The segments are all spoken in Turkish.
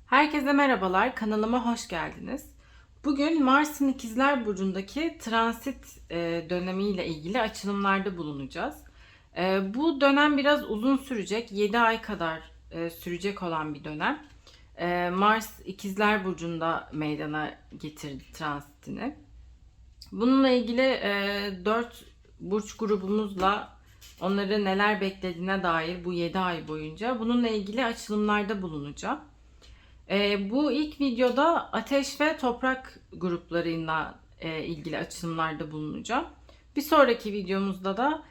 Herkese merhabalar, kanalıma hoş geldiniz. Bugün Mars'ın İkizler Burcu'ndaki transit dönemiyle ilgili açılımlarda bulunacağız. Bu dönem biraz uzun sürecek, 7 ay kadar sürecek olan bir dönem. Mars İkizler Burcu'nda meydana getirdi transitini. Bununla ilgili 4 burç grubumuzla onları neler beklediğine dair bu 7 ay boyunca bununla ilgili açılımlarda bulunacağım. Bu ilk videoda ateş ve toprak gruplarıyla ilgili açılımlarda bulunacağım. Bir sonraki videomuzda da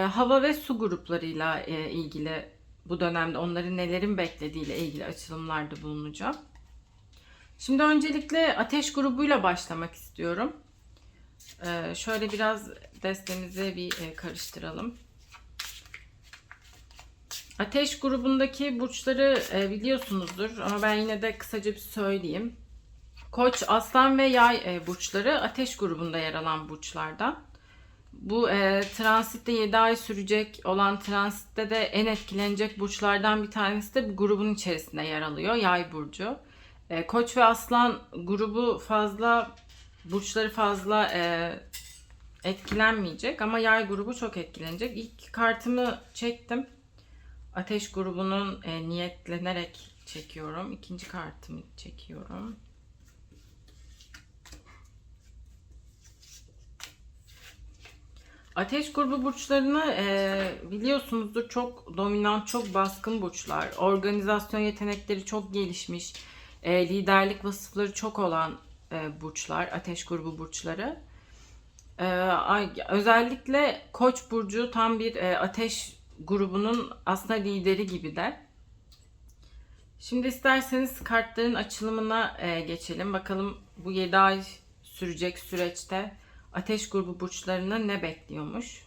hava ve su gruplarıyla ilgili bu dönemde onların nelerin beklediğiyle ilgili açılımlarda bulunacağım. Şimdi öncelikle ateş grubuyla başlamak istiyorum. Şöyle biraz destemizi bir karıştıralım. Ateş grubundaki burçları biliyorsunuzdur ama ben yine de kısaca bir söyleyeyim. Koç, Aslan ve Yay burçları ateş grubunda yer alan burçlardan. Bu transitte 7 ay sürecek olan transitte de en etkilenecek burçlardan bir tanesi de bu grubun içerisinde yer alıyor. Yay burcu. Koç ve Aslan grubu burçları fazla etkilenmeyecek ama Yay grubu çok etkilenecek. İlk kartımı çektim. Ateş grubunun niyetlenerek çekiyorum. İkinci kartımı çekiyorum. Ateş grubu burçlarını biliyorsunuzdur, çok dominant, çok baskın burçlar. Organizasyon yetenekleri çok gelişmiş, liderlik vasıfları çok olan burçlar, ateş grubu burçları. Özellikle Koç burcu tam bir ateş grubunun aslında lideri gibi de. Şimdi isterseniz kartların açılımına geçelim. Bakalım bu 7 ay sürecek süreçte ateş grubu burçlarını ne bekliyormuş?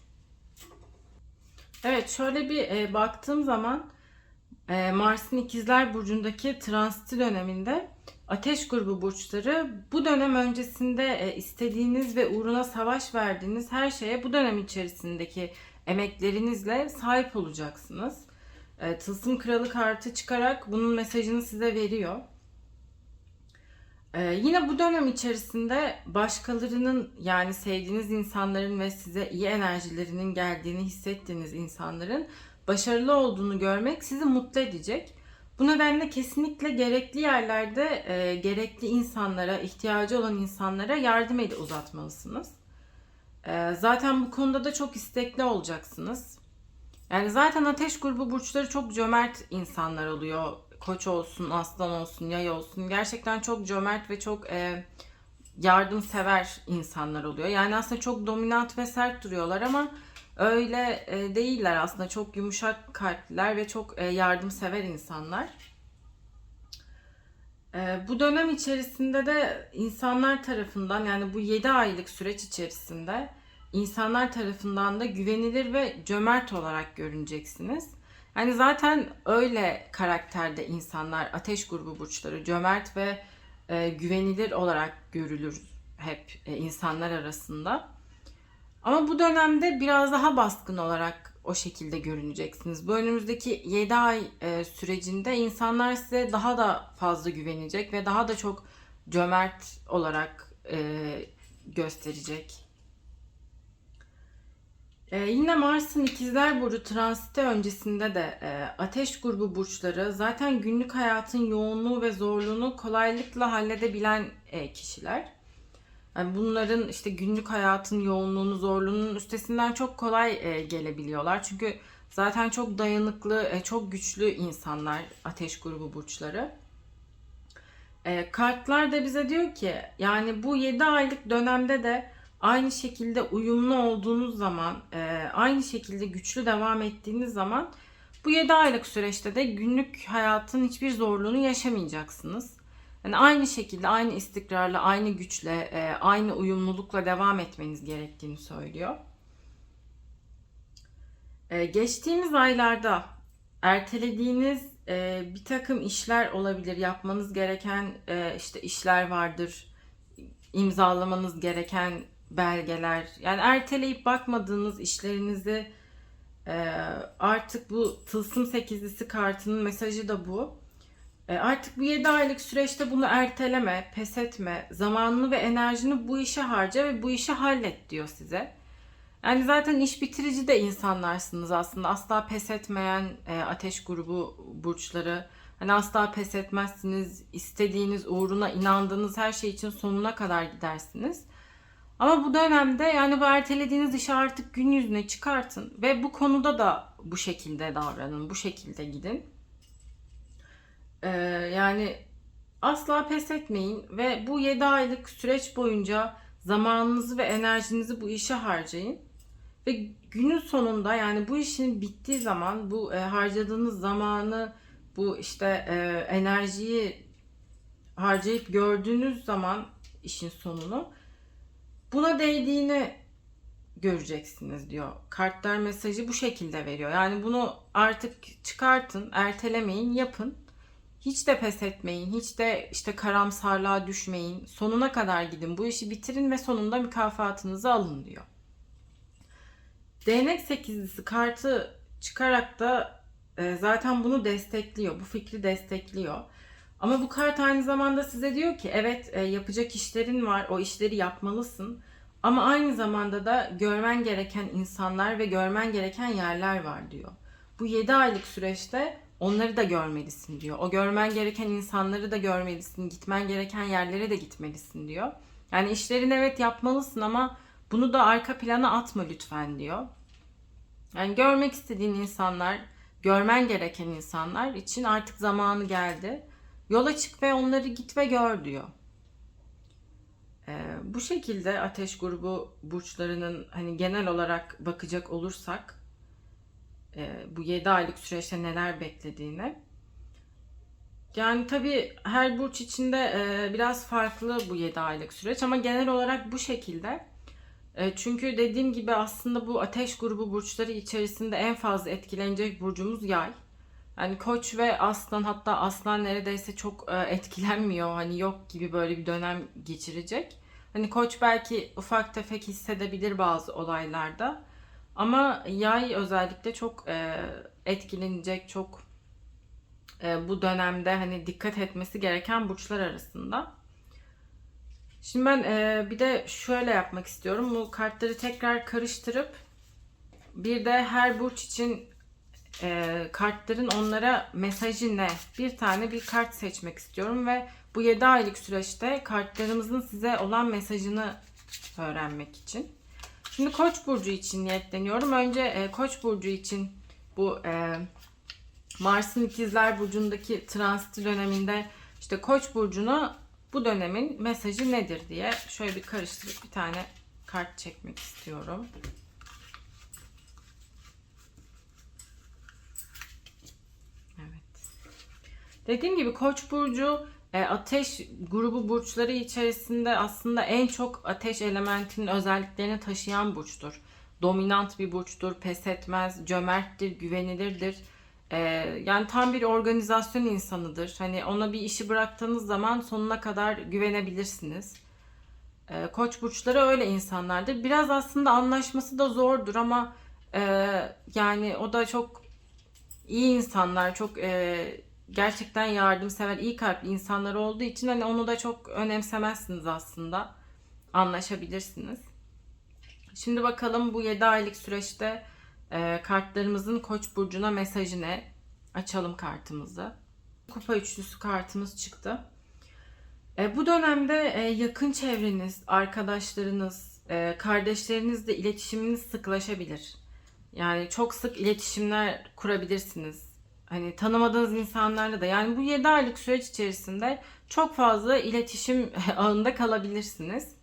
Evet, şöyle bir baktığım zaman Mars'ın İkizler Burcu'ndaki transiti döneminde ateş grubu burçları bu dönem öncesinde istediğiniz ve uğruna savaş verdiğiniz her şeye bu dönem içerisindeki emeklerinizle sahip olacaksınız. Tılsım Kralı kartı çıkarak bunun mesajını size veriyor. Yine bu dönem içerisinde başkalarının, yani sevdiğiniz insanların ve size iyi enerjilerinin geldiğini hissettiğiniz insanların başarılı olduğunu görmek sizi mutlu edecek. Bu nedenle kesinlikle gerekli yerlerde gerekli insanlara, ihtiyacı olan insanlara yardım eli uzatmalısınız. Zaten bu konuda da çok istekli olacaksınız. Yani zaten ateş grubu burçları çok cömert insanlar oluyor. Koç olsun, aslan olsun, yay olsun. Gerçekten çok cömert ve çok yardımsever insanlar oluyor. Yani aslında çok dominant ve sert duruyorlar ama öyle değiller aslında. Çok yumuşak kalpliler ve çok yardımsever insanlar. Bu dönem içerisinde de insanlar tarafından, yani bu 7 aylık süreç içerisinde insanlar tarafından da güvenilir ve cömert olarak görüneceksiniz. Yani zaten öyle karakterde insanlar, ateş grubu burçları cömert ve güvenilir olarak görülür hep insanlar arasında. Ama bu dönemde biraz daha baskın olarak o şekilde görüneceksiniz. Bu önümüzdeki 7 ay sürecinde insanlar size daha da fazla güvenecek ve daha da çok cömert olarak gösterecek. Yine Mars'ın İkizler Burcu transiti öncesinde de ateş grubu burçları zaten günlük hayatın yoğunluğu ve zorluğunu kolaylıkla halledebilen kişiler. Yani bunların işte günlük hayatın yoğunluğunu, zorluğunun üstesinden çok kolay gelebiliyorlar. Çünkü zaten çok dayanıklı, çok güçlü insanlar ateş grubu burçları. Kartlar da bize diyor ki yani bu 7 aylık dönemde de aynı şekilde uyumlu olduğunuz zaman, aynı şekilde güçlü devam ettiğiniz zaman bu 7 aylık süreçte de günlük hayatın hiçbir zorluğunu yaşamayacaksınız. Yani aynı şekilde, aynı istikrarla, aynı güçle, aynı uyumlulukla devam etmeniz gerektiğini söylüyor. Geçtiğimiz aylarda ertelediğiniz bir takım işler olabilir. Yapmanız gereken işte işler vardır. İmzalamanız gereken belgeler. Yani erteleyip bakmadığınız işlerinizi artık bu Tılsım sekizlisi kartının mesajı da bu. Artık bu 7 aylık süreçte bunu erteleme, pes etme, zamanını ve enerjini bu işe harca ve bu işi hallet diyor size. Yani zaten iş bitirici de insanlarsınız aslında. Asla pes etmeyen ateş grubu burçları. Hani asla pes etmezsiniz. İstediğiniz, uğruna inandığınız her şey için sonuna kadar gidersiniz. Ama bu dönemde yani bu ertelediğiniz işi artık gün yüzüne çıkartın ve bu konuda da bu şekilde davranın, bu şekilde gidin. Ee, Yani asla pes etmeyin ve bu 7 aylık süreç boyunca zamanınızı ve enerjinizi bu işe harcayın. Ve günün sonunda yani bu işin bittiği zaman bu harcadığınız zamanı, bu işte enerjiyi harcayıp gördüğünüz zaman işin sonunu buna değdiğini göreceksiniz diyor. Kartlar mesajı bu şekilde veriyor. Yani bunu artık çıkartın, ertelemeyin, yapın. Hiç de pes etmeyin, hiç de işte karamsarlığa düşmeyin. Sonuna kadar gidin, bu işi bitirin ve sonunda mükafatınızı alın diyor. Değnek sekizlisi kartı çıkarak da zaten bunu destekliyor, bu fikri destekliyor. Ama bu kart aynı zamanda size diyor ki evet yapacak işlerin var, o işleri yapmalısın. Ama aynı zamanda da görmen gereken insanlar ve görmen gereken yerler var diyor. Bu 7 aylık süreçte onları da görmelisin diyor. O görmen gereken insanları da görmelisin, gitmen gereken yerlere de gitmelisin diyor. Yani işlerini evet yapmalısın ama bunu da arka plana atma lütfen diyor. Yani görmek istediğin insanlar, görmen gereken insanlar için artık zamanı geldi. Yola çık ve onları git ve gör diyor. Bu şekilde ateş grubu burçlarının hani genel olarak bakacak olursak bu 7 aylık süreçte neler beklediğini. Yani tabii her burç içinde biraz farklı bu 7 aylık süreç ama genel olarak bu şekilde. Çünkü dediğim gibi aslında bu ateş grubu burçları içerisinde en fazla etkilenecek burcumuz yay. Yani Koç ve Aslan, hatta Aslan neredeyse çok etkilenmiyor. Hani yok gibi böyle bir dönem geçirecek. Hani Koç belki ufak tefek hissedebilir bazı olaylarda. Ama Yay özellikle çok etkilenecek, çok bu dönemde hani dikkat etmesi gereken burçlar arasında. Şimdi ben bir de şöyle yapmak istiyorum. Bu kartları tekrar karıştırıp bir de her burç için kartların onlara mesajı ne? Bir tane bir kart seçmek istiyorum ve bu 7 aylık süreçte kartlarımızın size olan mesajını öğrenmek için. Şimdi Koç burcu için niyetleniyorum. Önce Koç burcu için bu Mars'ın İkizler burcundaki transit döneminde işte Koç burcuna bu dönemin mesajı nedir diye şöyle bir karıştırıp bir tane kart çekmek istiyorum. Evet. Dediğim gibi Koç burcu ateş grubu burçları içerisinde aslında en çok ateş elementinin özelliklerini taşıyan burçtur. Dominant bir burçtur, pes etmez, cömerttir, güvenilirdir. E, Yani tam bir organizasyon insanıdır. Hani ona bir işi bıraktığınız zaman sonuna kadar güvenebilirsiniz. Koç burçları öyle insanlardır. Biraz aslında anlaşması da zordur ama e, yani o da çok iyi insanlar, çok gerçekten yardımsever, iyi kalpli insanlar olduğu için hani onu da çok önemsemezsiniz aslında. Anlaşabilirsiniz. Şimdi bakalım bu 7 aylık süreçte kartlarımızın Koç burcuna mesajı ne? Açalım kartımızı. Kupa üçlüsü kartımız çıktı. Bu dönemde yakın çevreniz, arkadaşlarınız, kardeşlerinizle iletişiminiz sıklaşabilir. Yani çok sık iletişimler kurabilirsiniz. Hani tanımadığınız insanlarla da, yani bu 7 aylık süreç içerisinde çok fazla iletişim ağında kalabilirsiniz.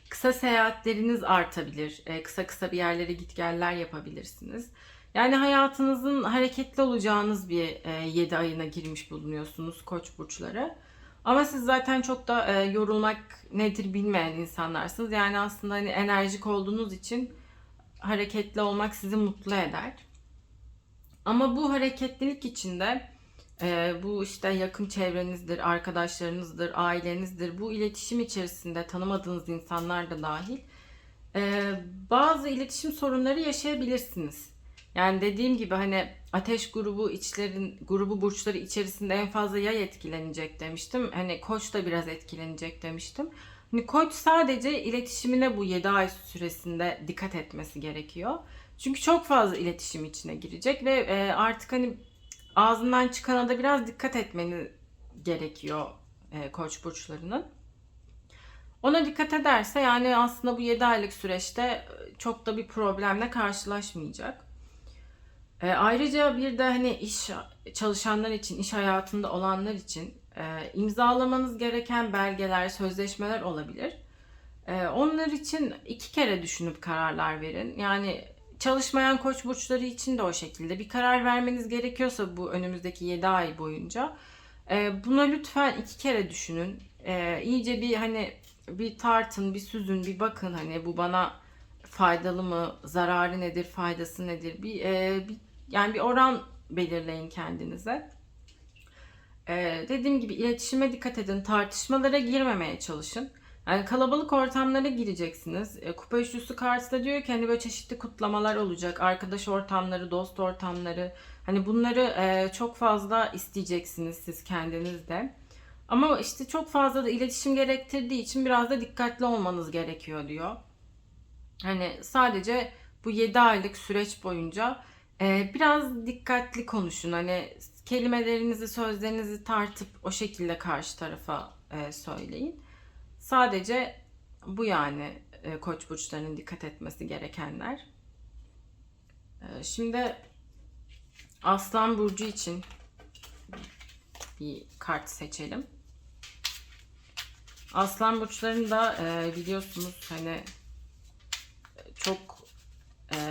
Kısa seyahatleriniz artabilir. Kısa kısa bir yerlere git geller yapabilirsiniz. Yani hayatınızın hareketli olacağınız bir 7 ayına girmiş bulunuyorsunuz Koç burçları. Ama siz zaten çok da yorulmak nedir bilmeyen insanlarsınız. Yani aslında hani enerjik olduğunuz için hareketli olmak sizi mutlu eder. Ama bu hareketlilik içinde bu işte yakın çevrenizdir, arkadaşlarınızdır, ailenizdir. Bu iletişim içerisinde tanımadığınız insanlar da dahil bazı iletişim sorunları yaşayabilirsiniz. Yani dediğim gibi hani ateş grubu burçları içerisinde en fazla yay etkilenecek demiştim. Hani koç da biraz etkilenecek demiştim. Hani koç sadece iletişimine bu 7 ay süresinde dikkat etmesi gerekiyor. Çünkü çok fazla iletişim içine girecek ve artık hani ağzından çıkana da biraz dikkat etmeni gerekiyor koç burçlarının. Ona dikkat ederse yani aslında bu 7 aylık süreçte çok da bir problemle karşılaşmayacak. Ayrıca bir de hani çalışanlar için, iş hayatında olanlar için imzalamanız gereken belgeler, sözleşmeler olabilir. Onlar için 2 kere düşünüp kararlar verin. Yani çalışmayan koç burçları için de o şekilde. Bir karar vermeniz gerekiyorsa bu önümüzdeki 7 ay boyunca buna lütfen 2 kere düşünün. İyice bir hani bir tartın, bir süzün, bir bakın hani bu bana faydalı mı, zararı nedir, faydası nedir? Yani bir oran belirleyin kendinize. Dediğim gibi iletişime dikkat edin, tartışmalara girmemeye çalışın. Yani kalabalık ortamlara gireceksiniz. Kupa üçlüsü kartı da diyor ki hani böyle çeşitli kutlamalar olacak. Arkadaş ortamları, dost ortamları. Hani bunları çok fazla isteyeceksiniz siz kendiniz de. Ama işte çok fazla da iletişim gerektirdiği için biraz da dikkatli olmanız gerekiyor diyor. Hani sadece bu 7 aylık süreç boyunca biraz dikkatli konuşun. Hani kelimelerinizi, sözlerinizi tartıp o şekilde karşı tarafa söyleyin. Sadece bu yani koç burçlarının dikkat etmesi gerekenler. Şimdi Aslan burcu için bir kart seçelim. Aslan burçlarını da biliyorsunuz hani çok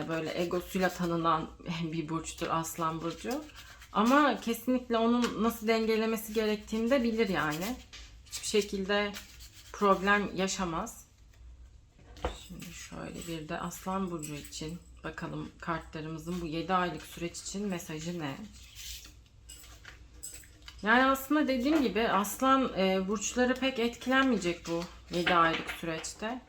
böyle egosuyla tanınan bir burçtur Aslan burcu. Ama kesinlikle onun nasıl dengelemesi gerektiğini de bilir yani. Hiçbir şekilde problem yaşamaz. Şimdi şöyle bir de Aslan burcu için bakalım kartlarımızın bu 7 aylık süreç için mesajı ne? Yani aslında dediğim gibi Aslan burçları pek etkilenmeyecek bu 7 aylık süreçte.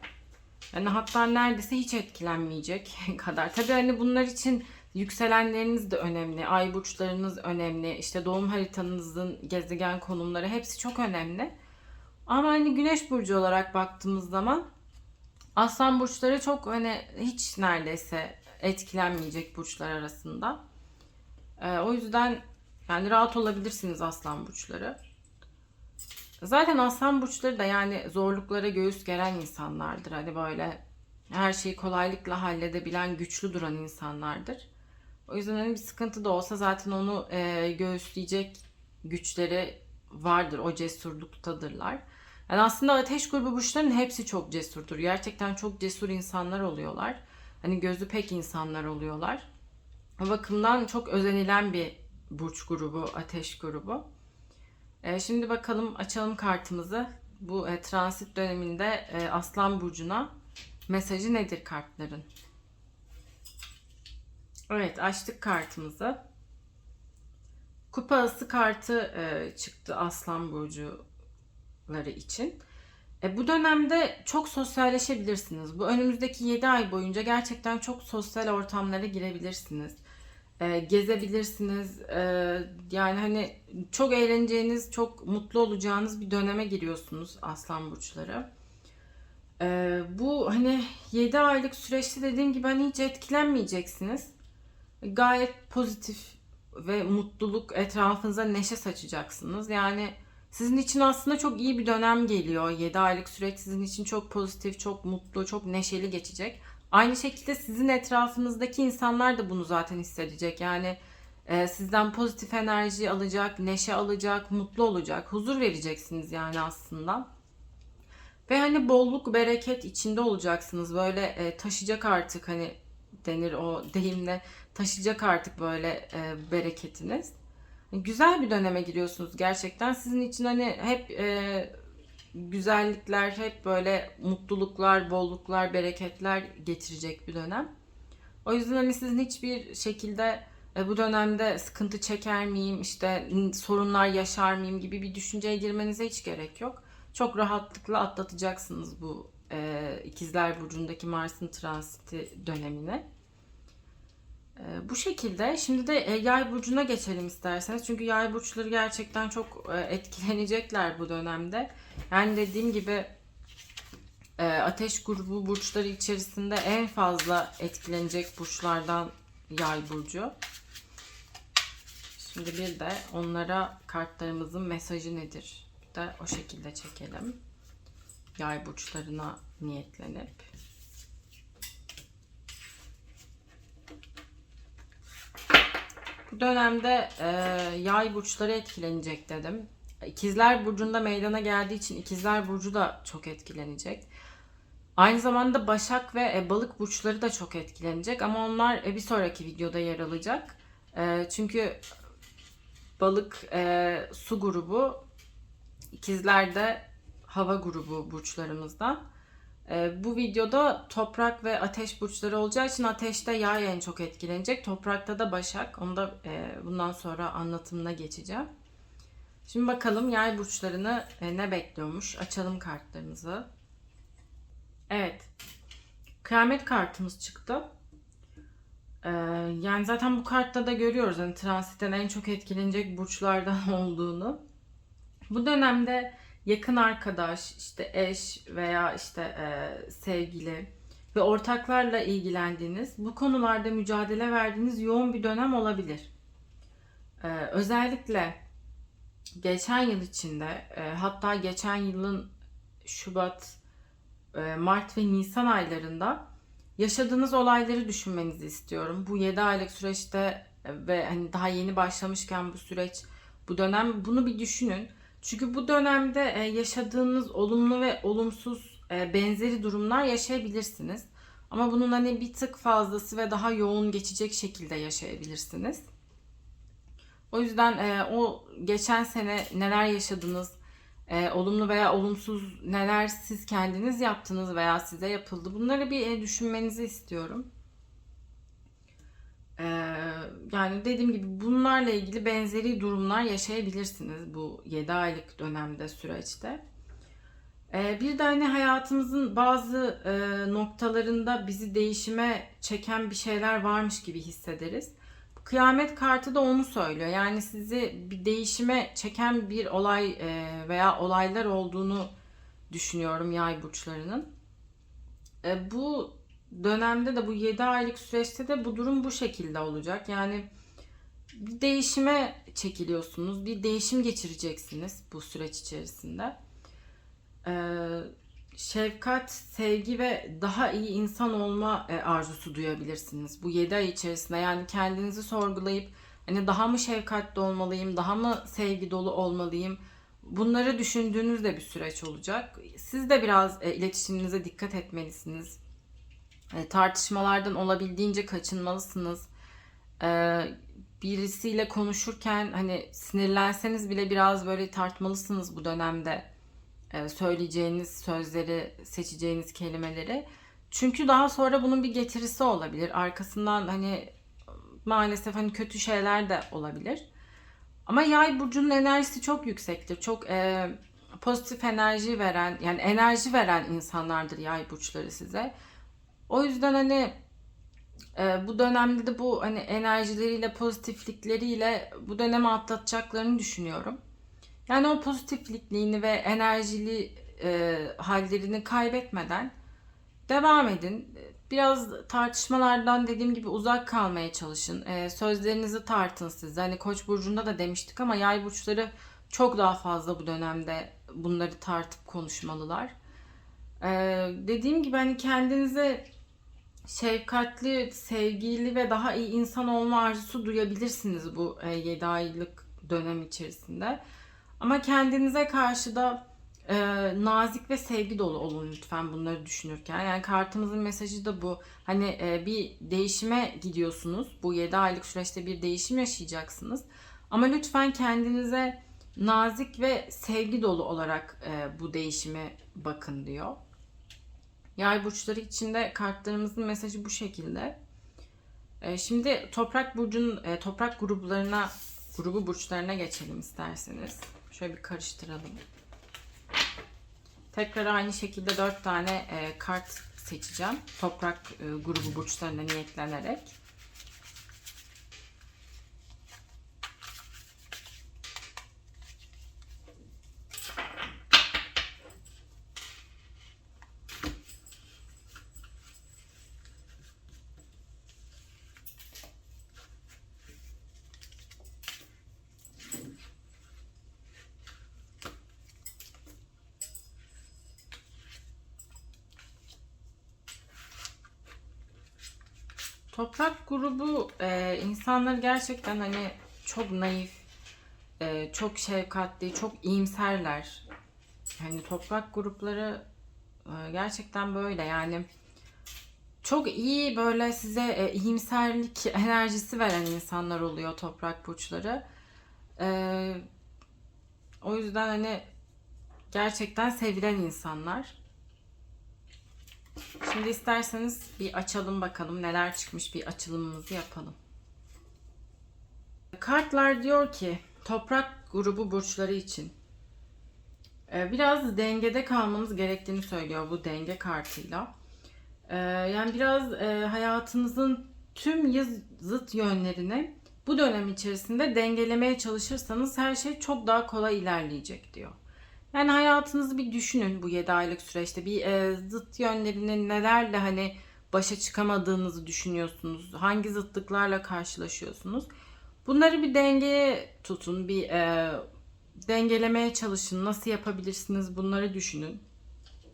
Yani hatta neredeyse hiç etkilenmeyecek kadar. Tabii hani bunlar için yükselenleriniz de önemli. Ay burçlarınız önemli. İşte doğum haritanızın gezegen konumları hepsi çok önemli. Ama hani güneş burcu olarak baktığımız zaman aslan burçları çok hani hiç neredeyse etkilenmeyecek burçlar arasında. O yüzden yani rahat olabilirsiniz aslan burçları. Zaten aslan burçları da yani zorluklara göğüs geren insanlardır. Hani böyle her şeyi kolaylıkla halledebilen, güçlü duran insanlardır. O yüzden hani bir sıkıntı da olsa zaten onu göğüsleyecek güçleri vardır. O cesurluktadırlar. Yani aslında ateş grubu burçların hepsi çok cesurdur. Gerçekten çok cesur insanlar oluyorlar. Hani gözü pek insanlar oluyorlar. O bakımdan çok özenilen bir burç grubu, ateş grubu. Şimdi bakalım açalım kartımızı. Bu transit döneminde Aslan Burcu'na mesajı nedir kartların? Evet, açtık kartımızı. Kupa Ası kartı çıktı Aslan Burcuları için. Bu dönemde çok sosyalleşebilirsiniz. Bu önümüzdeki 7 ay boyunca gerçekten çok sosyal ortamlara girebilirsiniz. Gezebilirsiniz. Yani hani çok eğleneceğiniz, çok mutlu olacağınız bir döneme giriyorsunuz Aslan burçları. Bu hani 7 aylık süreçte dediğim gibi hani hiç etkilenmeyeceksiniz. Gayet pozitif ve mutluluk etrafınıza neşe saçacaksınız. Yani sizin için aslında çok iyi bir dönem geliyor. 7 aylık süreç sizin için çok pozitif, çok mutlu, çok neşeli geçecek. Aynı şekilde sizin etrafınızdaki insanlar da bunu zaten hissedecek. Yani sizden pozitif enerji alacak, neşe alacak, mutlu olacak, huzur vereceksiniz yani aslında. Ve hani bolluk, bereket içinde olacaksınız. Böyle taşıyacak artık hani denir o deyimle taşıyacak artık böyle bereketiniz. Güzel bir döneme giriyorsunuz gerçekten. Sizin için hani hep güzellikler, hep böyle mutluluklar, bolluklar, bereketler getirecek bir dönem. O yüzden hani sizin hiçbir şekilde bu dönemde sıkıntı çeker miyim, işte sorunlar yaşar mıyım gibi bir düşünceye girmenize hiç gerek yok. Çok rahatlıkla atlatacaksınız bu İkizler Burcu'ndaki Mars'ın transiti dönemine. Bu şekilde. Şimdi de yay burcuna geçelim isterseniz. Çünkü yay burçları gerçekten çok etkilenecekler bu dönemde. Yani dediğim gibi ateş grubu burçları içerisinde en fazla etkilenecek burçlardan yay burcu. Şimdi bir de onlara kartlarımızın mesajı nedir? Bir de o şekilde çekelim. Yay burçlarına niyetlenip. Bu dönemde yay burçları etkilenecek dedim. İkizler burcunda meydana geldiği için ikizler burcu da çok etkilenecek. Aynı zamanda Başak ve Balık burçları da çok etkilenecek ama onlar bir sonraki videoda yer alacak. Çünkü Balık su grubu, ikizler de hava grubu burçlarımızdan. Bu videoda toprak ve ateş burçları olacağı için ateşte yay en çok etkilenecek. Toprakta da Başak. Onu da bundan sonra anlatımına geçeceğim. Şimdi bakalım yay burçlarını ne bekliyormuş. Açalım kartlarımızı. Evet. Kıyamet kartımız çıktı. Yani zaten bu kartta da görüyoruz hani transitten en çok etkilenecek burçlardan olduğunu. Bu dönemde yakın arkadaş, işte eş veya işte sevgili ve ortaklarla ilgilendiğiniz, bu konularda mücadele verdiğiniz yoğun bir dönem olabilir. Özellikle geçen yıl içinde, hatta geçen yılın Şubat, Mart ve Nisan aylarında yaşadığınız olayları düşünmenizi istiyorum. Bu 7 aylık süreçte ve hani daha yeni başlamışken bu süreç, bu dönem bunu bir düşünün. Çünkü bu dönemde yaşadığınız olumlu ve olumsuz benzeri durumlar yaşayabilirsiniz. Ama bunun hani bir tık fazlası ve daha yoğun geçecek şekilde yaşayabilirsiniz. O yüzden o geçen sene neler yaşadınız, olumlu veya olumsuz neler siz kendiniz yaptınız veya size yapıldı, bunları bir düşünmenizi istiyorum. Yani dediğim gibi bunlarla ilgili benzeri durumlar yaşayabilirsiniz bu 7 aylık dönemde, süreçte. Bir de hani hayatımızın bazı noktalarında bizi değişime çeken bir şeyler varmış gibi hissederiz. Bu kıyamet kartı da onu söylüyor. Yani sizi bir değişime çeken bir olay veya olaylar olduğunu düşünüyorum yay burçlarının. Bu dönemde de, bu 7 aylık süreçte de bu durum bu şekilde olacak. Yani bir değişime çekiliyorsunuz. Bir değişim geçireceksiniz bu süreç içerisinde. Şefkat, sevgi ve daha iyi insan olma arzusu duyabilirsiniz bu 7 ay içerisinde. Yani kendinizi sorgulayıp hani daha mı şefkatli olmalıyım, daha mı sevgi dolu olmalıyım? Bunları düşündüğünüz de bir süreç olacak. Siz de biraz iletişiminize dikkat etmelisiniz. Tartışmalardan olabildiğince kaçınmalısınız. Birisiyle konuşurken hani sinirlenseniz bile biraz böyle tartmalısınız bu dönemde. Söyleyeceğiniz sözleri, seçeceğiniz kelimeleri. Çünkü daha sonra bunun bir getirisi olabilir. Arkasından hani maalesef hani kötü şeyler de olabilir. Ama yay burcunun enerjisi çok yüksektir. Çok pozitif enerji veren, yani enerji veren insanlardır yay burçları size. O yüzden hani bu dönemde de bu hani enerjileriyle, pozitiflikleriyle bu dönemi atlatacaklarını düşünüyorum. Yani o pozitiflikliğini ve enerjili hallerini kaybetmeden devam edin. Biraz tartışmalardan dediğim gibi uzak kalmaya çalışın. Sözlerinizi tartın siz. Hani Koç burcunda da demiştik ama yay burçları çok daha fazla bu dönemde bunları tartıp konuşmalılar. Dediğim gibi hani kendinize şefkatli, sevgili ve daha iyi insan olma arzusu duyabilirsiniz bu 7 aylık dönem içerisinde. Ama kendinize karşı da nazik ve sevgi dolu olun lütfen bunları düşünürken. Yani kartımızın mesajı da bu. Hani bir değişime gidiyorsunuz. Bu 7 aylık süreçte bir değişim yaşayacaksınız. Ama lütfen kendinize nazik ve sevgi dolu olarak bu değişime bakın diyor. Yay burçları içinde kartlarımızın mesajı bu şekilde. Şimdi toprak grubu burçlarına geçelim isterseniz. Şöyle bir karıştıralım. Tekrar aynı şekilde 4 tane kart seçeceğim. Toprak grubu burçlarına niyetlenerek. Toprak grubu insanları gerçekten hani çok naif, çok şefkatli, çok iyimserler. Hani toprak grupları gerçekten böyle yani çok iyi böyle size iyimserlik enerjisi veren insanlar oluyor toprak burçları. E, O yüzden hani gerçekten sevilen insanlar. Şimdi isterseniz bir açalım bakalım neler çıkmış, bir açılımımızı yapalım. Kartlar diyor ki toprak grubu burçları için biraz dengede kalmanız gerektiğini söylüyor bu denge kartıyla. Yani biraz hayatınızın tüm zıt yönlerini bu dönem içerisinde dengelemeye çalışırsanız her şey çok daha kolay ilerleyecek diyor. Yani hayatınızı bir düşünün bu 7 aylık süreçte. Bir zıt yönlerini nelerle hani başa çıkamadığınızı düşünüyorsunuz. Hangi zıtlıklarla karşılaşıyorsunuz. Bunları bir dengeye tutun. Bir dengelemeye çalışın. Nasıl yapabilirsiniz bunları düşünün.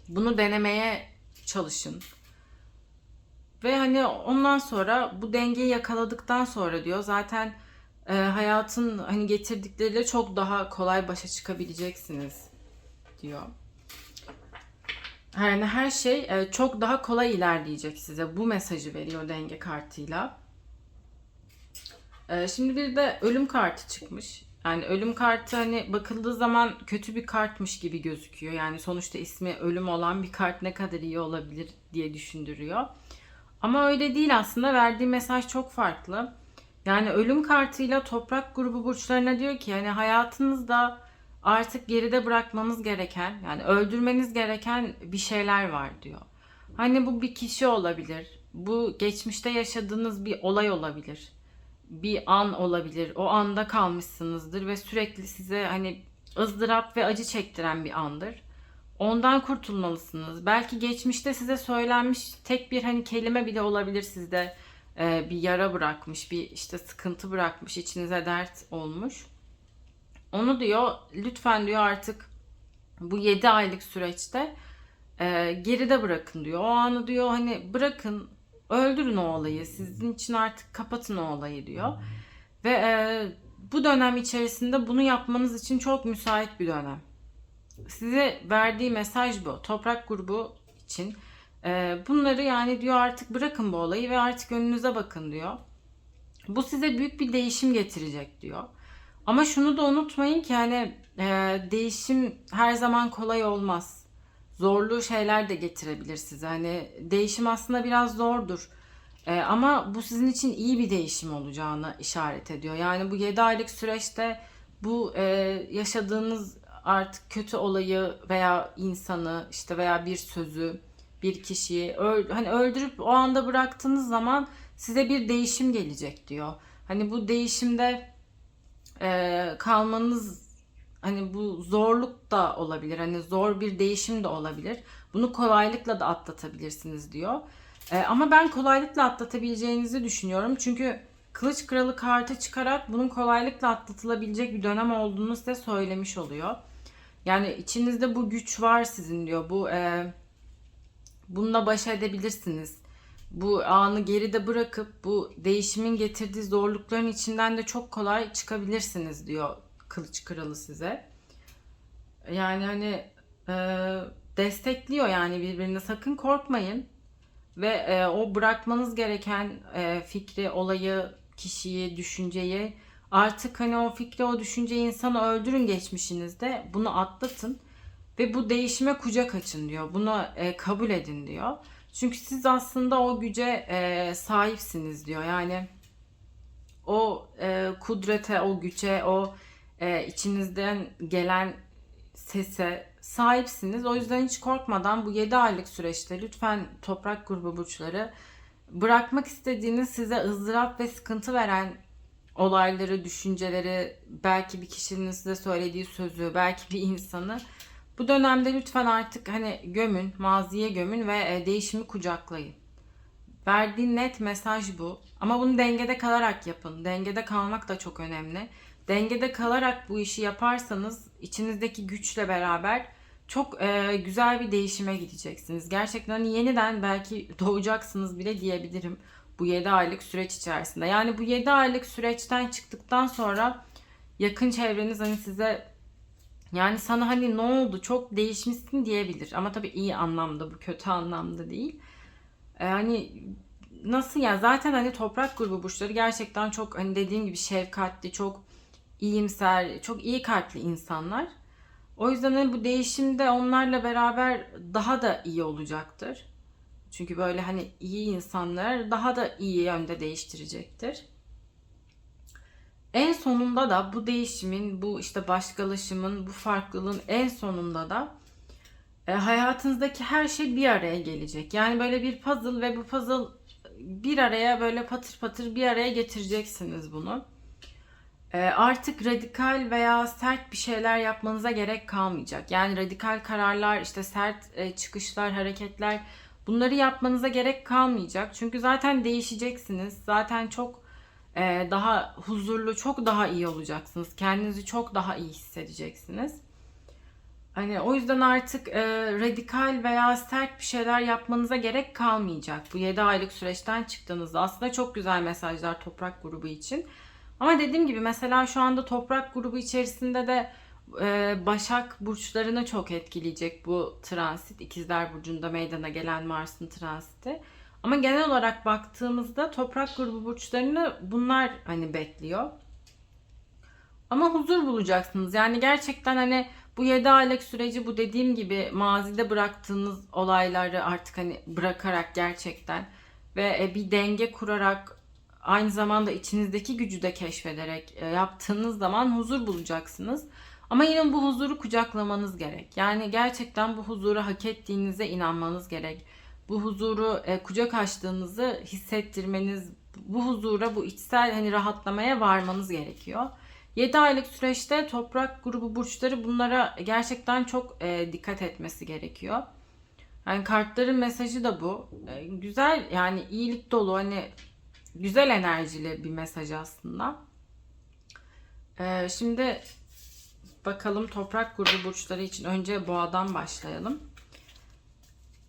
Bunu denemeye çalışın. Ve hani ondan sonra bu dengeyi yakaladıktan sonra diyor zaten hayatın hani getirdikleriyle çok daha kolay başa çıkabileceksiniz diyor. Yani her şey çok daha kolay ilerleyecek size. Bu mesajı veriyor denge kartıyla. Şimdi bir de ölüm kartı çıkmış. Yani ölüm kartı hani bakıldığı zaman kötü bir kartmış gibi gözüküyor. Yani sonuçta ismi ölüm olan bir kart ne kadar iyi olabilir diye düşündürüyor. Ama öyle değil aslında. Verdiği mesaj çok farklı. Yani ölüm kartıyla toprak grubu burçlarına diyor ki yani hayatınızda artık geride bırakmanız gereken yani öldürmeniz gereken bir şeyler var diyor. Hani bu bir kişi olabilir. Bu geçmişte yaşadığınız bir olay olabilir. Bir an olabilir. O anda kalmışsınızdır ve sürekli size hani ızdırap ve acı çektiren bir andır. Ondan kurtulmalısınız. Belki geçmişte size söylenmiş tek bir hani kelime bile olabilir sizde bir yara bırakmış, bir işte sıkıntı bırakmış, içinize dert olmuş. Onu diyor, lütfen diyor artık bu 7 aylık süreçte geride bırakın diyor. O anı diyor hani bırakın, öldürün o olayı. Sizin için artık kapatın o olayı diyor. Ve bu dönem içerisinde bunu yapmanız için çok müsait bir dönem. Size verdiği mesaj bu. Toprak grubu için. Bunları yani diyor artık bırakın bu olayı ve artık önünüze bakın diyor. Bu size büyük bir değişim getirecek diyor. Ama şunu da unutmayın ki hani değişim her zaman kolay olmaz. Zorlu şeyler de getirebilir size. Hani değişim aslında biraz zordur. Ama bu sizin için iyi bir değişim olacağını işaret ediyor. Yani bu 7 aylık süreçte bu yaşadığınız artık kötü olayı veya insanı işte veya bir sözü, bir kişiyi hani öldürüp o anda bıraktığınız zaman size bir değişim gelecek diyor. Hani bu değişimde kalmanız hani bu zorluk da olabilir. Hani zor bir değişim de olabilir. Bunu kolaylıkla da atlatabilirsiniz diyor. Ama ben kolaylıkla atlatabileceğinizi düşünüyorum. Çünkü Kılıç Kralı kartı çıkarak bunun kolaylıkla atlatılabilecek bir dönem olduğunu size söylemiş oluyor. Yani içinizde bu güç var sizin diyor. Bununla baş edebilirsiniz. Bu anı geride bırakıp bu değişimin getirdiği zorlukların içinden de çok kolay çıkabilirsiniz diyor Kılıç Kralı size. Yani hani e, destekliyor yani birbirini, sakın korkmayın ve o bırakmanız gereken fikri, olayı, kişiyi, düşünceyi artık hani o fikri, o düşünceyi, insanı öldürün geçmişinizde, bunu atlatın ve bu değişime kucak açın diyor. Bunu kabul edin diyor. Çünkü siz aslında o güce sahipsiniz diyor. Yani o kudrete, o güce, o içinizden gelen sese sahipsiniz. O yüzden hiç korkmadan bu 7 aylık süreçte lütfen toprak grubu burçları bırakmak istediğiniz, size ızdırap ve sıkıntı veren olayları, düşünceleri, belki bir kişinin size söylediği sözü, belki bir insanı bu dönemde lütfen artık hani gömün, maziye gömün ve değişimi kucaklayın. Verdiğin net mesaj bu. Ama bunu dengede kalarak yapın. Dengede kalmak da çok önemli. Dengede kalarak bu işi yaparsanız içinizdeki güçle beraber çok güzel bir değişime gideceksiniz. Gerçekten hani yeniden belki doğacaksınız bile diyebilirim. bu 7 aylık süreç içerisinde. Yani bu 7 aylık süreçten çıktıktan sonra yakın çevreniz hani size, yani sana hani ne oldu çok değişmişsin diyebilir. Ama tabii iyi anlamda, bu kötü anlamda değil. Hani nasıl ya, zaten hani toprak grubu burçları gerçekten çok, hani dediğim gibi şefkatli, çok iyimser, çok iyi kalpli insanlar. O yüzden hani bu değişimde onlarla beraber daha da iyi olacaktır. Çünkü böyle hani iyi insanlar daha da iyi yönde değiştirecektir. En sonunda da bu değişimin, bu işte başkalaşımın, bu farklılığın en sonunda da hayatınızdaki her şey bir araya gelecek. Yani böyle bir puzzle ve bu puzzle bir araya böyle patır patır bir araya getireceksiniz bunu. Artık radikal veya sert bir şeyler yapmanıza gerek kalmayacak. Yani radikal kararlar, işte sert çıkışlar, hareketler, bunları yapmanıza gerek kalmayacak. Çünkü zaten değişeceksiniz. Zaten çok daha huzurlu, çok daha iyi olacaksınız. Kendinizi çok daha iyi hissedeceksiniz. Hani o yüzden artık radikal veya sert bir şeyler yapmanıza gerek kalmayacak. Bu 7 aylık süreçten çıktığınızda aslında çok güzel mesajlar toprak grubu için. Ama dediğim gibi mesela şu anda toprak grubu içerisinde de Başak burçlarını çok etkileyecek bu transit. İkizler burcunda meydana gelen Mars'ın transiti. Ama genel olarak baktığımızda toprak grubu burçlarını bunlar hani bekliyor. Ama huzur bulacaksınız. Yani gerçekten hani bu 7 aylık süreci, bu dediğim gibi mazide bıraktığınız olayları artık hani bırakarak gerçekten ve bir denge kurarak, aynı zamanda içinizdeki gücü de keşfederek yaptığınız zaman huzur bulacaksınız. Ama yine bu huzuru kucaklamanız gerek. Yani gerçekten bu huzuru hak ettiğinize inanmanız gerek. Bu huzuru kucak açtığınızı hissettirmeniz, bu huzura, bu içsel hani rahatlamaya varmanız gerekiyor. 7 aylık süreçte toprak grubu burçları bunlara gerçekten çok dikkat etmesi gerekiyor. Yani kartların mesajı da bu. Güzel, yani iyilik dolu, hani güzel enerjili bir mesaj aslında. Şimdi bakalım toprak grubu burçları için, önce boğadan başlayalım.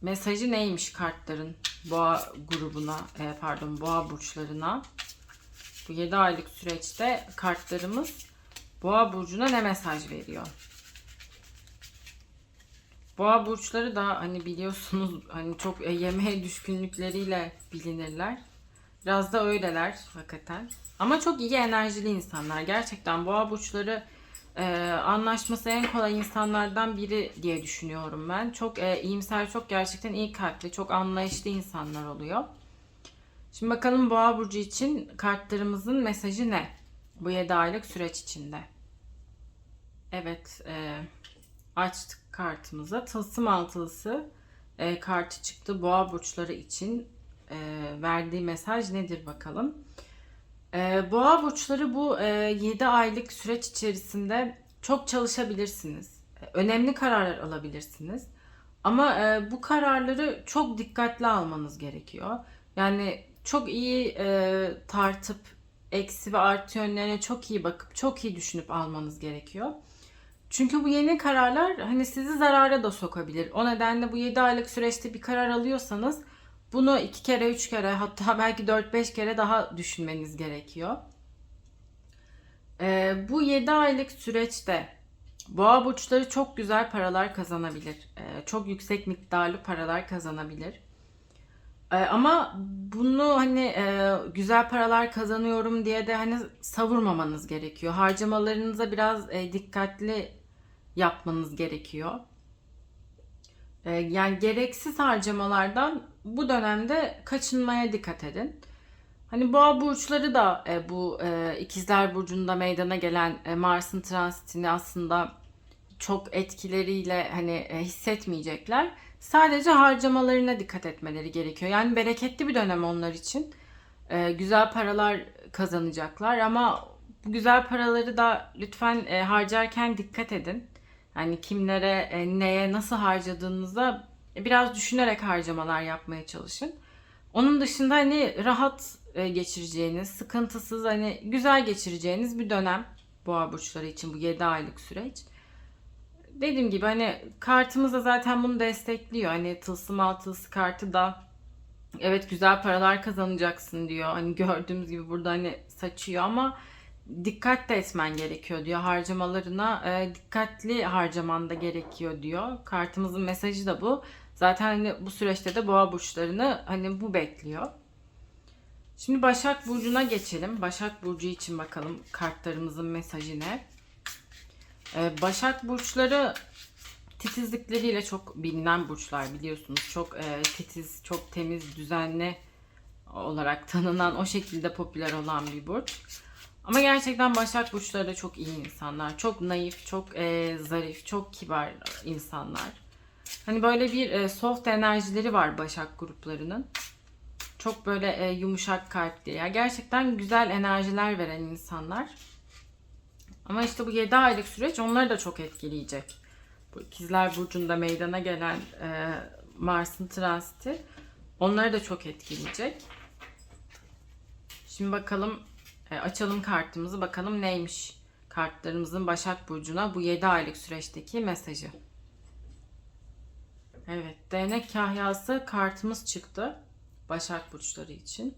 Mesajı neymiş kartların boğa grubuna, boğa burçlarına? Bu 7 aylık süreçte kartlarımız Boğa burcuna ne mesaj veriyor? Boğa burçları da hani biliyorsunuz hani çok yemeğe düşkünlükleriyle bilinirler. Biraz da öyleler hakikaten. Ama çok iyi enerjili insanlar. Gerçekten boğa burçları anlaşması en kolay insanlardan biri diye düşünüyorum ben. Çok iyimser, çok gerçekten iyi kalpli, çok anlayışlı insanlar oluyor. Şimdi bakalım boğa burcu için kartlarımızın mesajı ne? Bu 7 aylık süreç içinde. Evet, açtık kartımıza. Tılsım altılısı kartı çıktı. Boğa burçları için verdiği mesaj nedir bakalım. Boğa burçları bu 7 aylık süreç içerisinde çok çalışabilirsiniz. Önemli kararlar alabilirsiniz. Ama bu kararları çok dikkatli almanız gerekiyor. Yani çok iyi tartıp eksi ve artı yönlerine çok iyi bakıp çok iyi düşünüp almanız gerekiyor. Çünkü bu yeni kararlar hani sizi zarara da sokabilir. O nedenle bu 7 aylık süreçte bir karar alıyorsanız bunu 2 kere, 3 kere, hatta belki 4-5 kere daha düşünmeniz gerekiyor. Bu 7 aylık süreçte boğa burçları çok güzel paralar kazanabilir. Çok yüksek miktarlı paralar kazanabilir. Ama bunu hani güzel paralar kazanıyorum diye de hani savurmamanız gerekiyor. Harcamalarınıza biraz dikkatli yapmanız gerekiyor. Yani gereksiz harcamalardan bu dönemde kaçınmaya dikkat edin. Hani boğa burçları da bu ikizler burcunda meydana gelen Mars'ın transitini aslında çok etkileriyle hani hissetmeyecekler. Sadece harcamalarına dikkat etmeleri gerekiyor. Yani bereketli bir dönem onlar için. Güzel paralar kazanacaklar ama bu güzel paraları da lütfen harcarken dikkat edin. Yani kimlere, neye, nasıl harcadığınıza biraz düşünerek harcamalar yapmaya çalışın. Onun dışında hani rahat geçireceğiniz, sıkıntısız, hani güzel geçireceğiniz bir dönem boğa burçları için bu 7 aylık süreç. Dediğim gibi hani kartımız da zaten bunu destekliyor. Hani tılsım altısı kartı da Evet, güzel paralar kazanacaksın diyor. Hani gördüğümüz gibi burada hani saçıyor ama dikkat de etmen gerekiyor diyor. Harcamalarına dikkatli harcaman da gerekiyor diyor. Kartımızın mesajı da bu. Zaten hani bu süreçte de boğa burçlarını hani bu bekliyor. Şimdi Başak Burcu'na geçelim. Başak Burcu için bakalım kartlarımızın mesajı ne? Başak Burçları titizlikleriyle çok bilinen burçlar, biliyorsunuz. Çok titiz, çok temiz, düzenli olarak tanınan, o şekilde popüler olan bir burç. Ama gerçekten Başak Burçları da çok iyi insanlar. Çok naif, çok zarif, çok kibar insanlar. Hani böyle bir soft enerjileri var Başak gruplarının. Çok böyle yumuşak kalpli. Ya gerçekten güzel enerjiler veren insanlar. Ama işte bu 7 aylık süreç onları da çok etkileyecek. Bu İkizler Burcu'nda meydana gelen Mars'ın transiti onları da çok etkileyecek. Şimdi bakalım, açalım kartımızı, bakalım neymiş kartlarımızın Başak Burcu'na bu 7 aylık süreçteki mesajı. Evet, değnek kahyası kartımız çıktı Başak Burçları için.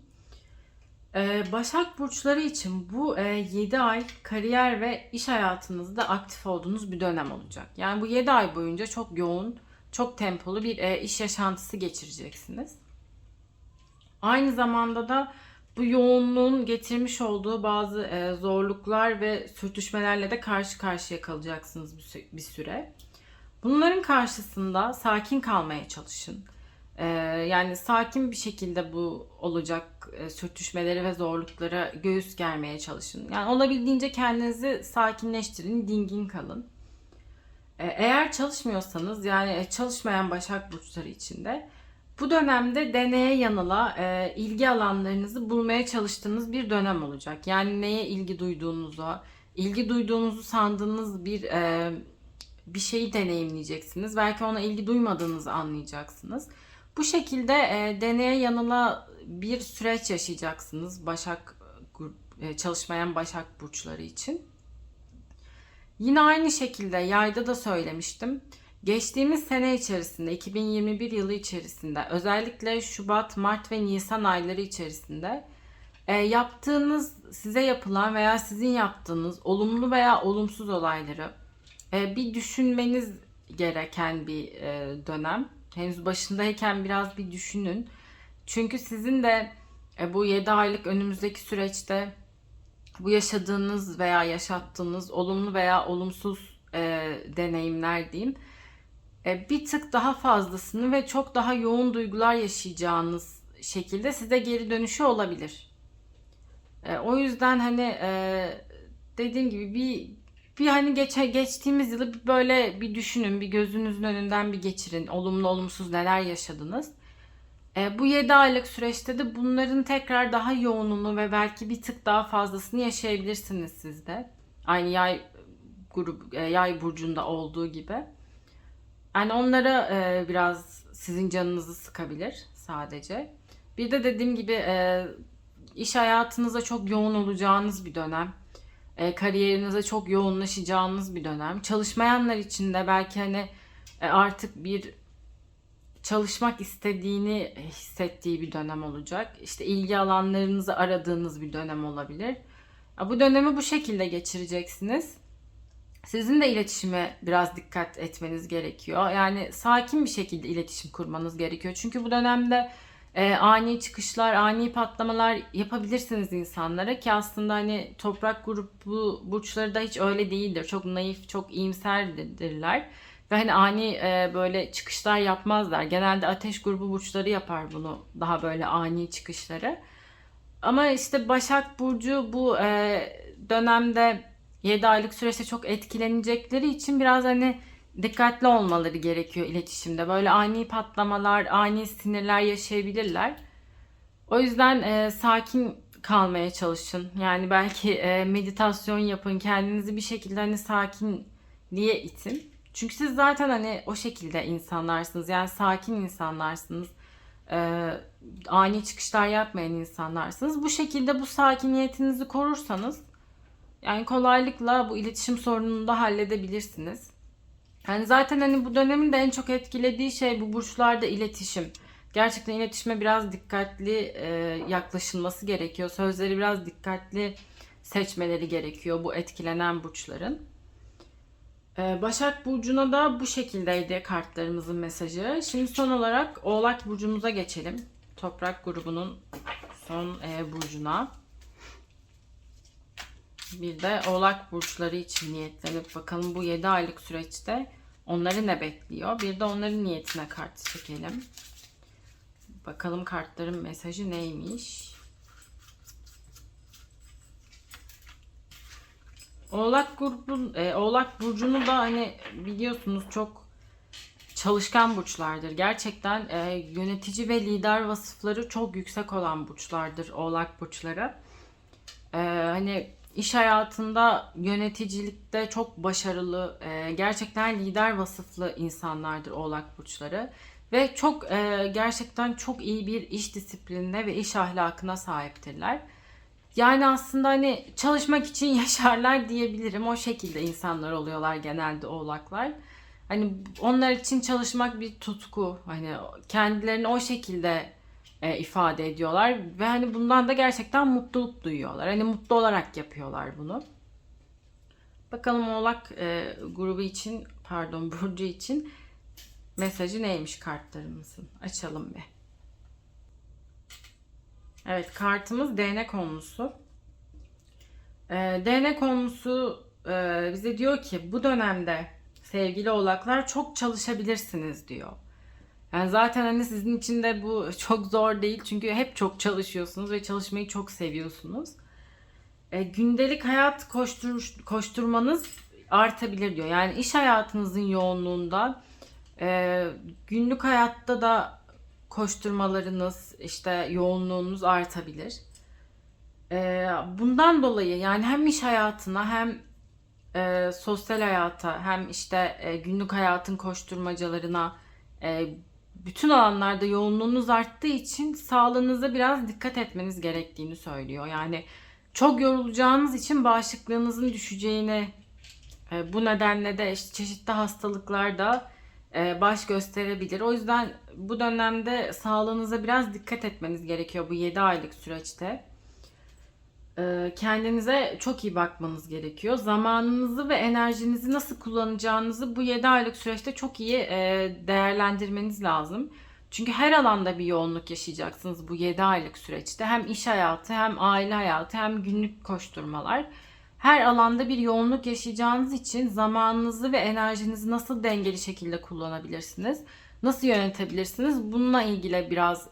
Başak Burçları için bu 7 ay kariyer ve iş hayatınızda aktif olduğunuz bir dönem olacak. Yani bu 7 ay boyunca çok yoğun, çok tempolu bir iş yaşantısı geçireceksiniz. Aynı zamanda da bu yoğunluğun getirmiş olduğu bazı zorluklar ve sürtüşmelerle de karşı karşıya kalacaksınız bir süre. Bunların karşısında sakin kalmaya çalışın. Yani sakin bir şekilde bu olacak sürtüşmeleri ve zorluklara göğüs germeye çalışın. Yani olabildiğince kendinizi sakinleştirin, dingin kalın. Eğer çalışmıyorsanız, yani çalışmayan Başak Burçları içinde bu dönemde deneye yanıla ilgi alanlarınızı bulmaya çalıştığınız bir dönem olacak. Yani neye ilgi duyduğunuzu sandığınız bir şeyi deneyimleyeceksiniz. Belki ona ilgi duymadığınızı anlayacaksınız. Bu şekilde deneye yanıla bir süreç yaşayacaksınız çalışmayan Başak Burçları için. Yine aynı şekilde yayda da söylemiştim. Geçtiğimiz sene içerisinde, 2021 yılı içerisinde, özellikle Şubat, Mart ve Nisan ayları içerisinde yaptığınız, size yapılan veya sizin yaptığınız olumlu veya olumsuz olayları bir düşünmeniz gereken bir dönem. Henüz başındayken biraz bir düşünün. Çünkü sizin de bu 7 aylık önümüzdeki süreçte bu yaşadığınız veya yaşattığınız olumlu veya olumsuz deneyimler diyeyim, bir tık daha fazlasını ve çok daha yoğun duygular yaşayacağınız şekilde size geri dönüşü olabilir. O yüzden hani dediğim gibi bir hani geçtiğimiz yılı böyle bir düşünün, bir gözünüzün önünden bir geçirin. Olumlu olumsuz neler yaşadınız. Bu 7 aylık süreçte de bunların tekrar daha yoğunluğunu ve belki bir tık daha fazlasını yaşayabilirsiniz siz de. Aynı yay burcunda olduğu gibi. Yani onlara biraz sizin canınızı sıkabilir sadece. Bir de dediğim gibi iş hayatınıza çok yoğun olacağınız bir dönem. Kariyerinize çok yoğunlaşacağınız bir dönem. Çalışmayanlar için de belki hani artık bir çalışmak istediğini hissettiği bir dönem olacak. İşte ilgi alanlarınızı aradığınız bir dönem olabilir. Bu dönemi bu şekilde geçireceksiniz. Sizin de iletişime biraz dikkat etmeniz gerekiyor. Yani sakin bir şekilde iletişim kurmanız gerekiyor. Çünkü bu dönemde ani çıkışlar, ani patlamalar yapabilirsiniz insanlara ki aslında hani toprak grubu burçları da hiç öyle değildir. Çok naif, çok iyimserdirler. Ve hani ani böyle çıkışlar yapmazlar. Genelde ateş grubu burçları yapar bunu, daha böyle ani çıkışları. Ama işte Başak Burcu bu dönemde 7 aylık süreçte çok etkilenecekleri için biraz hani dikkatli olmaları gerekiyor iletişimde. Böyle ani patlamalar, ani sinirler yaşayabilirler. O yüzden sakin kalmaya çalışın. Yani belki meditasyon yapın, kendinizi bir şekilde hani sakinliğe itin. Çünkü siz zaten hani o şekilde insanlarsınız. Yani sakin insanlarsınız. E, Ani çıkışlar yapmayan insanlarsınız. Bu şekilde bu sakiniyetinizi korursanız yani kolaylıkla bu iletişim sorununu da halledebilirsiniz. Yani zaten hani bu dönemin de en çok etkilediği şey bu burçlarda iletişim. Gerçekten iletişime biraz dikkatli yaklaşılması gerekiyor. Sözleri biraz dikkatli seçmeleri gerekiyor bu etkilenen burçların. Başak Burcu'na da bu şekildeydi kartlarımızın mesajı. Şimdi son olarak Oğlak Burcu'muza geçelim. Toprak grubunun son burcuna. Bir de Oğlak Burçları için niyetlenip bakalım bu 7 aylık süreçte onları ne bekliyor. Bir de onların niyetine kart çekelim. Bakalım kartların mesajı neymiş. Oğlak Burcu'nu da hani biliyorsunuz çok çalışkan burçlardır. Gerçekten yönetici ve lider vasıfları çok yüksek olan burçlardır Oğlak Burçları. Hani iş hayatında yöneticilikte çok başarılı, gerçekten lider vasıflı insanlardır Oğlak Burçları. Ve çok gerçekten çok iyi bir iş disiplinine ve iş ahlakına sahiptirler. Yani aslında hani çalışmak için yaşarlar diyebilirim. O şekilde insanlar oluyorlar genelde oğlaklar. Hani onlar için çalışmak bir tutku. Hani kendilerini o şekilde ifade ediyorlar ve hani bundan da gerçekten mutluluk duyuyorlar. Hani mutlu olarak yapıyorlar bunu. Bakalım Oğlak grubu için, pardon burcu için mesajı neymiş kartlarımızın? Açalım bir. Evet, kartımız değnek onlusu. Değnek onlusu bize diyor ki bu dönemde sevgili oğlaklar çok çalışabilirsiniz diyor. Yani zaten hani sizin için de bu çok zor değil çünkü hep çok çalışıyorsunuz ve çalışmayı çok seviyorsunuz. Gündelik hayat koşturmanız artabilir diyor. Yani iş hayatınızın yoğunluğunda günlük hayatta da koşturmalarınız, işte yoğunluğunuz artabilir. Bundan dolayı yani hem iş hayatına hem sosyal hayata hem işte günlük hayatın koşturmacalarına bütün alanlarda yoğunluğunuz arttığı için sağlığınıza biraz dikkat etmeniz gerektiğini söylüyor. Yani çok yorulacağınız için bağışıklığınızın düşeceğini, bu nedenle de işte çeşitli hastalıklar da baş gösterebilir. O yüzden bu dönemde sağlığınıza biraz dikkat etmeniz gerekiyor bu 7 aylık süreçte. Kendinize çok iyi bakmanız gerekiyor. Zamanınızı ve enerjinizi nasıl kullanacağınızı bu 7 aylık süreçte çok iyi değerlendirmeniz lazım. Çünkü her alanda bir yoğunluk yaşayacaksınız bu 7 aylık süreçte. Hem iş hayatı, hem aile hayatı, hem günlük koşturmalar. Her alanda bir yoğunluk yaşayacağınız için zamanınızı ve enerjinizi nasıl dengeli şekilde kullanabilirsiniz? Nasıl yönetebilirsiniz? Bununla ilgili biraz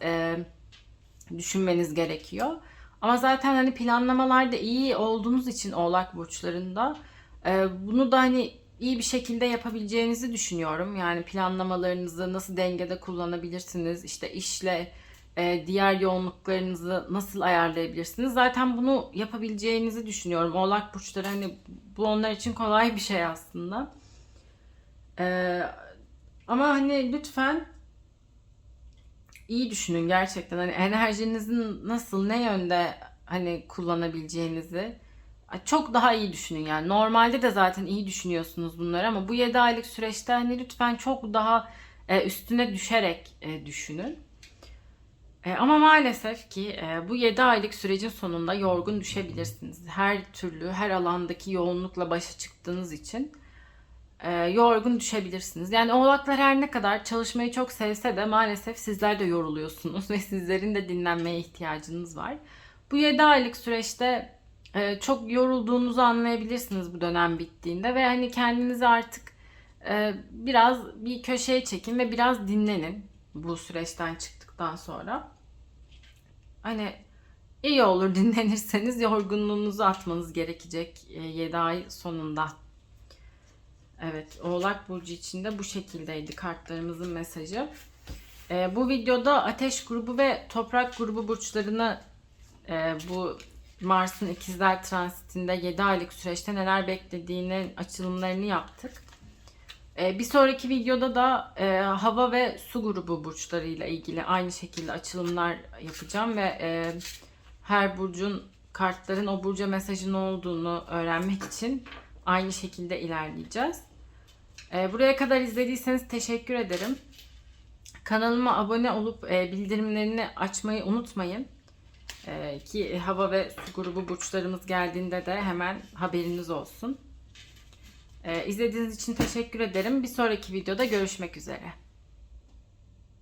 düşünmeniz gerekiyor. Ama zaten hani planlamalarda iyi olduğunuz için Oğlak burçlarında bunu da hani iyi bir şekilde yapabileceğinizi düşünüyorum. Yani planlamalarınızı nasıl dengede kullanabilirsiniz? İşte işle diğer yoğunluklarınızı nasıl ayarlayabilirsiniz? Zaten bunu yapabileceğinizi düşünüyorum. Oğlak burçları hani bu onlar için kolay bir şey aslında. E, Ama hani lütfen iyi düşünün gerçekten. Hani enerjinizin nasıl, ne yönde hani kullanabileceğinizi çok daha iyi düşünün yani. Normalde de zaten iyi düşünüyorsunuz bunları ama bu 7 aylık süreçte hani lütfen çok daha üstüne düşerek düşünün. Ama maalesef ki bu 7 aylık sürecin sonunda yorgun düşebilirsiniz. Her türlü, her alandaki yoğunlukla başa çıktığınız için yorgun düşebilirsiniz. Yani oğlaklar her ne kadar çalışmayı çok sevse de maalesef sizler de yoruluyorsunuz ve sizlerin de dinlenmeye ihtiyacınız var. Bu 7 aylık süreçte çok yorulduğunuzu anlayabilirsiniz bu dönem bittiğinde ve hani kendinizi artık biraz bir köşeye çekin ve biraz dinlenin bu süreçten çıktıktan sonra. Hani iyi olur dinlenirseniz yorgunluğunuzu atmanız gerekecek 7 ay sonunda. Evet, Oğlak Burcu için de bu şekildeydi kartlarımızın mesajı. Bu videoda Ateş grubu ve Toprak grubu burçlarını bu Mars'ın ikizler transitinde 7 aylık süreçte neler beklediğinin açılımlarını yaptık. Bir sonraki videoda da Hava ve Su grubu burçlarıyla ilgili aynı şekilde açılımlar yapacağım ve her burcun kartların o burca mesajı ne olduğunu öğrenmek için aynı şekilde ilerleyeceğiz. Buraya kadar izlediyseniz teşekkür ederim. Kanalıma abone olup bildirimlerini açmayı unutmayın. Ki hava ve su grubu burçlarımız geldiğinde de hemen haberiniz olsun. İzlediğiniz için teşekkür ederim. Bir sonraki videoda görüşmek üzere.